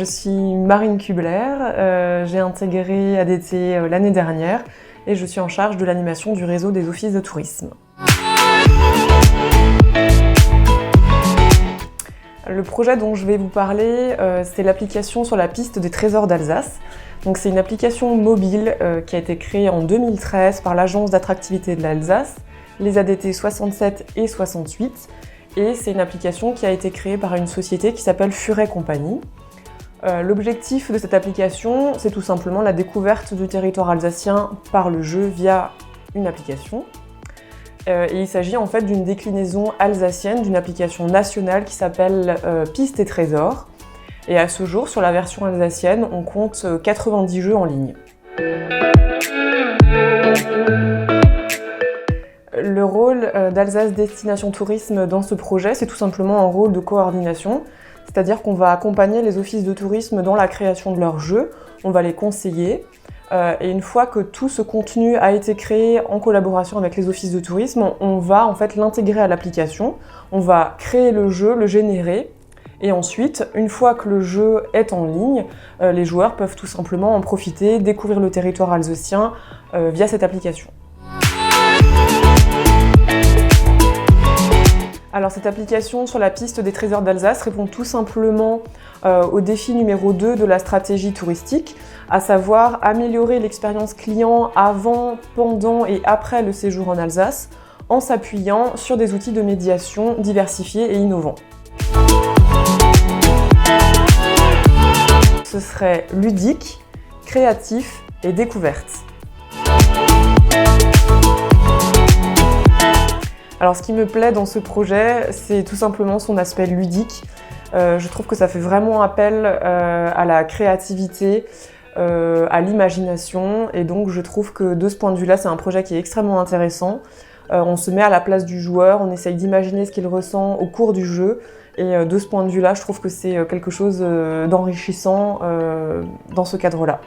je suis Marine Kubler, j'ai intégré ADT l'année dernière et je suis en charge de l'animation du réseau des offices de tourisme. Le projet dont je vais vous parler, c'est l'application sur la piste des trésors d'Alsace. Donc c'est une application mobile qui a été créée en 2013 par l'Agence d'attractivité de l'Alsace, les ADT 67 et 68, et c'est une application qui a été créée par une société qui s'appelle Furet Compagnie. L'objectif de cette application, c'est tout simplement la découverte du territoire alsacien par le jeu via une application. Et il s'agit en fait d'une déclinaison alsacienne d'une application nationale qui s'appelle Piste et Trésors. Et à ce jour, sur la version alsacienne, on compte 90 jeux en ligne. Le rôle d'Alsace Destination Tourisme dans ce projet, c'est tout simplement un rôle de coordination. C'est-à-dire qu'on va accompagner les offices de tourisme dans la création de leurs jeux, on va les conseiller. Et une fois que tout ce contenu a été créé en collaboration avec les offices de tourisme, on va en fait l'intégrer à l'application, on va créer le jeu, le générer, et ensuite, une fois que le jeu est en ligne, les joueurs peuvent tout simplement en profiter, découvrir le territoire alsacien via cette application. Alors cette application sur la piste des trésors d'Alsace répond tout simplement au défi numéro 2 de la stratégie touristique, à savoir améliorer l'expérience client avant, pendant et après le séjour en Alsace, en s'appuyant sur des outils de médiation diversifiés et innovants. Ce serait ludique, créatif et découverte. Alors ce qui me plaît dans ce projet, c'est tout simplement son aspect ludique. Je trouve que ça fait vraiment appel à la créativité, à l'imagination, et donc je trouve que de ce point de vue-là, c'est un projet qui est extrêmement intéressant. On se met à la place du joueur, on essaye d'imaginer ce qu'il ressent au cours du jeu, et de ce point de vue-là, je trouve que c'est quelque chose d'enrichissant dans ce cadre-là.